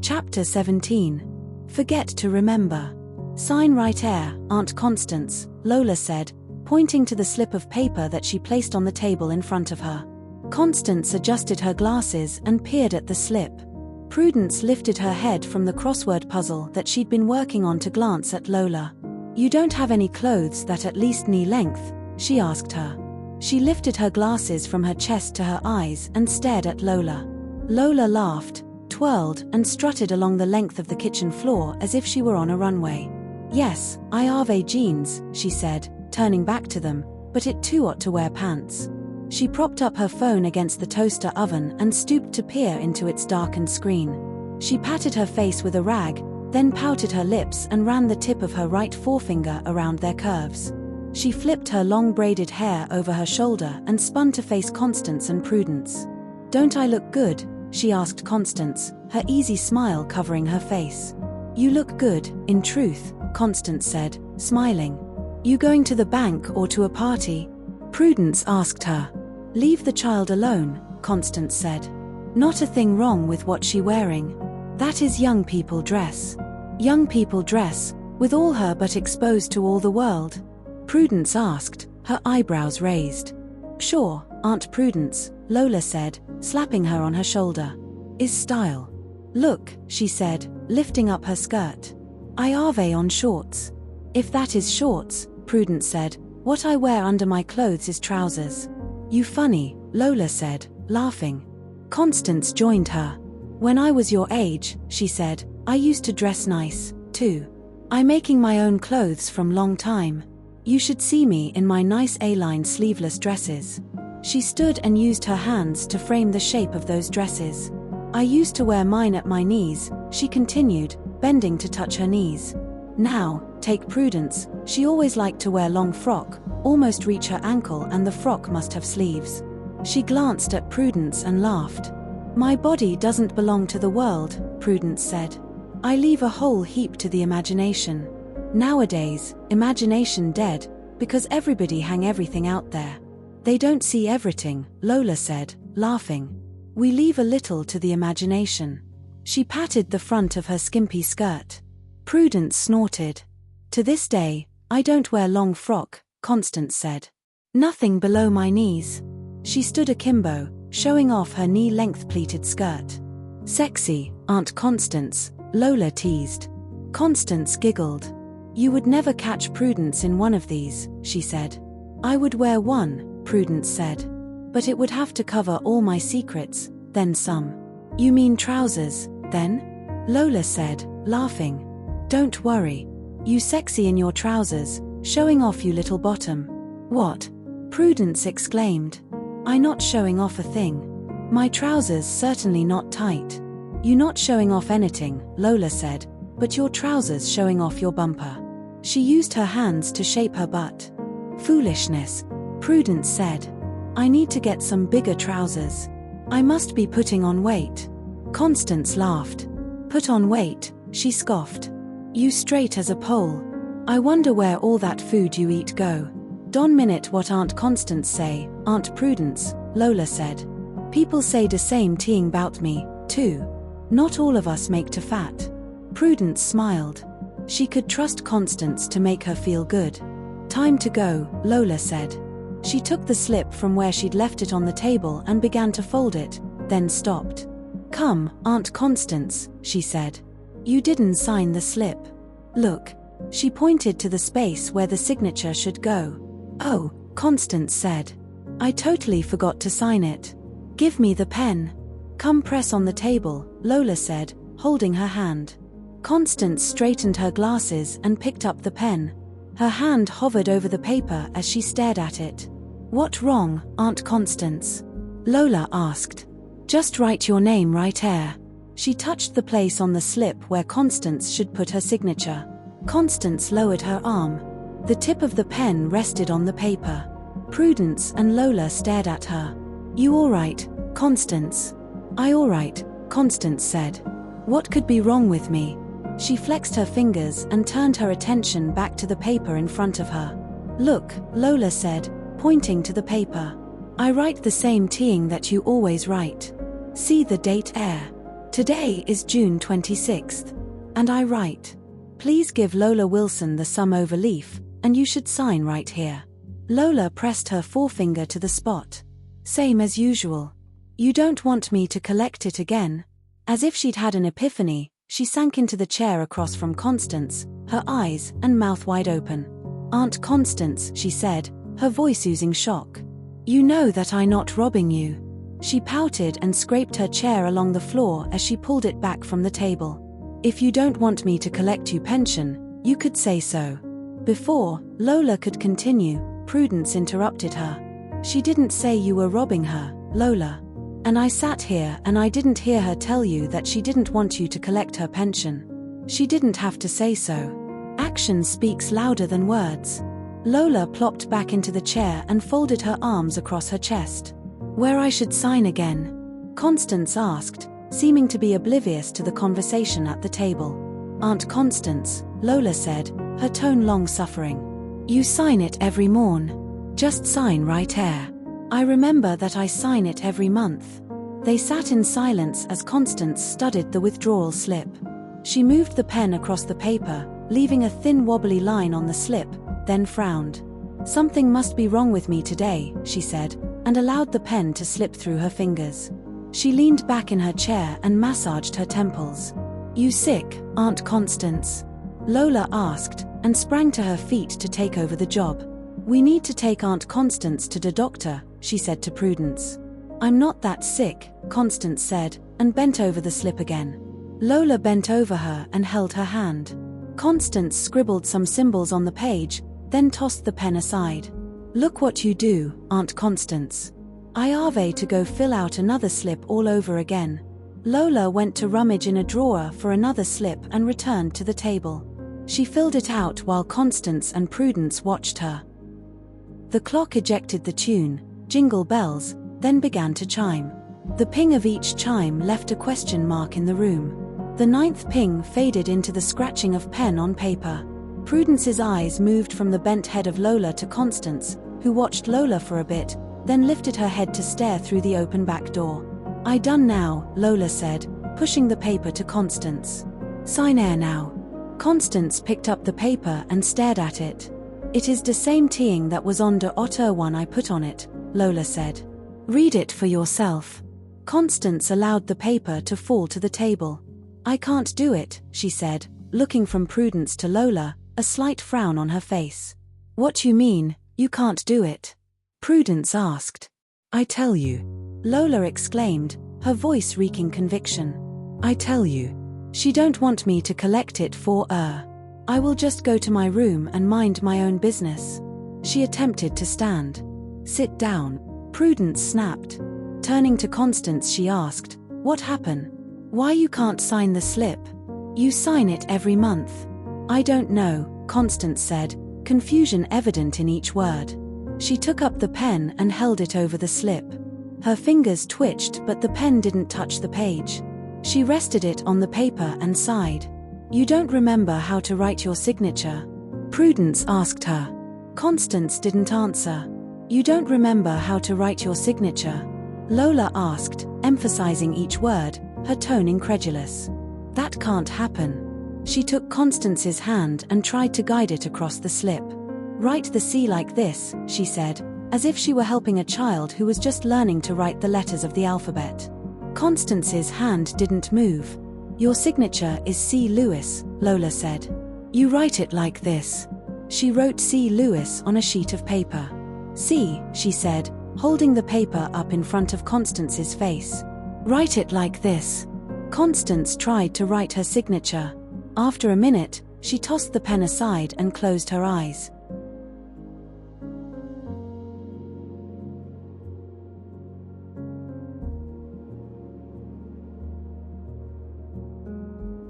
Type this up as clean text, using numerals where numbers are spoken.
Chapter 17. Forget to remember. Sign right here, Aunt Constance, Lola said, pointing to the slip of paper that she placed on the table in front of her. Constance adjusted her glasses and peered at the slip. Prudence lifted her head from the crossword puzzle that she'd been working on to glance at Lola. "You don't have any clothes that at least knee length?" she asked her. She lifted her glasses from her chest to her eyes and stared at Lola. Lola laughed, twirled, and strutted along the length of the kitchen floor as if she were on a runway. "Yes, I have jeans," she said, turning back to them, "but it too ought to wear pants." She propped up her phone against the toaster oven and stooped to peer into its darkened screen. She patted her face with a rag, then pouted her lips and ran the tip of her right forefinger around their curves. She flipped her long braided hair over her shoulder and spun to face Constance and Prudence. "Don't I look good?" she asked Constance, her easy smile covering her face. "You look good, in truth," Constance said, smiling. "You going to the bank or to a party?" Prudence asked her. "Leave the child alone," Constance said. "Not a thing wrong with what she wearing. That is young people dress." "Young people dress, with all her but exposed to all the world?" Prudence asked, her eyebrows raised. "Sure, Aunt Prudence," Lola said, slapping her on her shoulder. "Is style. Look," she said, lifting up her skirt. "I have on shorts." "If that is shorts," Prudence said, "what I wear under my clothes is trousers." "You funny," Lola said, laughing. Constance joined her. "When I was your age," she said, "I used to dress nice, too. I making my own clothes from long time. You should see me in my nice A-line sleeveless dresses." She stood and used her hands to frame the shape of those dresses. "I used to wear mine at my knees," she continued, bending to touch her knees. "Now, take Prudence, she always liked to wear long frock, almost reach her ankle, and the frock must have sleeves." She glanced at Prudence and laughed. "My body doesn't belong to the world," Prudence said. "I leave a whole heap to the imagination. Nowadays, imagination dead, because everybody hang everything out there. They don't see everything," Lola said, laughing. "We leave a little to the imagination." She patted the front of her skimpy skirt. Prudence snorted. "To this day, I don't wear long frock," Constance said. "Nothing below my knees." She stood akimbo, showing off her knee-length pleated skirt. "Sexy, Aunt Constance," Lola teased. Constance giggled. "You would never catch Prudence in one of these," she said. "I would wear one," Prudence said. "But it would have to cover all my secrets, then some." "You mean trousers, then?" Lola said, laughing. "Don't worry. You sexy in your trousers, showing off you little bottom." "What?" Prudence exclaimed. "I not showing off a thing. My trousers certainly not tight." "You not showing off anything," Lola said, "but your trousers showing off your bumper." She used her hands to shape her butt. "Foolishness," Prudence said. "I need to get some bigger trousers. I must be putting on weight." Constance laughed. "Put on weight," she scoffed. "You straight as a pole. I wonder where all that food you eat go." "Don't minute what Aunt Constance say, Aunt Prudence," Lola said. "People say the same thing about me, too. Not all of us make to fat." Prudence smiled. She could trust Constance to make her feel good. "Time to go," Lola said. She took the slip from where she'd left it on the table and began to fold it, then stopped. "Come, Aunt Constance," she said. "You didn't sign the slip. Look." She pointed to the space where the signature should go. "Oh," Constance said. "I totally forgot to sign it. Give me the pen." "Come press on the table," Lola said, holding her hand. Constance straightened her glasses and picked up the pen. Her hand hovered over the paper as she stared at it. "What wrong, Aunt Constance?" Lola asked. "Just write your name right here." She touched the place on the slip where Constance should put her signature. Constance lowered her arm. The tip of the pen rested on the paper. Prudence and Lola stared at her. "You all right, Constance?" "I all right," Constance said. "What could be wrong with me?" She flexed her fingers and turned her attention back to the paper in front of her. "Look," Lola said, pointing to the paper. "I write the same thing that you always write. See the date here." Today is June 26th. And I write. Please give Lola Wilson the sum over leaf, and you should sign right here. Lola pressed her forefinger to the spot. Same as usual. You don't want me to collect it again? As if she'd had an epiphany, she sank into the chair across from Constance, her eyes and mouth wide open. Aunt Constance, she said, her voice oozing shock. You know that I'm not robbing you. She pouted and scraped her chair along the floor as she pulled it back from the table. If you don't want me to collect you pension, you could say so. Before Lola could continue, Prudence interrupted her. She didn't say you were robbing her, Lola. And I sat here and I didn't hear her tell you that she didn't want you to collect her pension. She didn't have to say so. Action speaks louder than words. Lola plopped back into the chair and folded her arms across her chest. Where I should sign again? Constance asked, seeming to be oblivious to the conversation at the table. Aunt Constance, Lola said, her tone long-suffering. You sign it every morn. Just sign right here. I remember that I sign it every month. They sat in silence as Constance studied the withdrawal slip. She moved the pen across the paper, leaving a thin wobbly line on the slip, then frowned. Something must be wrong with me today, she said, and allowed the pen to slip through her fingers. She leaned back in her chair and massaged her temples. You sick, Aunt Constance? Lola asked, and sprang to her feet to take over the job. We need to take Aunt Constance to the doctor, she said to Prudence. I'm not that sick, Constance said, and bent over the slip again. Lola bent over her and held her hand. Constance scribbled some symbols on the page, then tossed the pen aside. Look what you do, Aunt Constance. I arve to go fill out another slip all over again. Lola went to rummage in a drawer for another slip and returned to the table. She filled it out while Constance and Prudence watched her. The clock ejected the tune, Jingle Bells, then began to chime. The ping of each chime left a question mark in the room. The 9th ping faded into the scratching of pen on paper. Prudence's eyes moved from the bent head of Lola to Constance, who watched Lola for a bit, then lifted her head to stare through the open back door. I done now, Lola said, pushing the paper to Constance. Sign here now. Constance picked up the paper and stared at it. It is the same teeing that was on the otter one I put on it, Lola said. Read it for yourself. Constance allowed the paper to fall to the table. I can't do it, she said, looking from Prudence to Lola, a slight frown on her face. What you mean, you can't do it? Prudence asked. I tell you. Lola exclaimed, her voice reeking conviction. I tell you. She don't want me to collect it for her. I will just go to my room and mind my own business. She attempted to stand. Sit down. Prudence snapped. Turning to Constance she asked, what happened? Why you can't sign the slip? You sign it every month. I don't know, Constance said, confusion evident in each word. She took up the pen and held it over the slip. Her fingers twitched but the pen didn't touch the page. She rested it on the paper and sighed. You don't remember how to write your signature? Prudence asked her. Constance didn't answer. You don't remember how to write your signature? Lola asked, emphasizing each word, her tone incredulous. That can't happen. She took Constance's hand and tried to guide it across the slip. Write the C like this, she said, as if she were helping a child who was just learning to write the letters of the alphabet. Constance's hand didn't move. Your signature is C. Lewis, Lola said. You write it like this. She wrote C. Lewis on a sheet of paper. C, she said, holding the paper up in front of Constance's face. Write it like this. Constance tried to write her signature. After a minute, she tossed the pen aside and closed her eyes.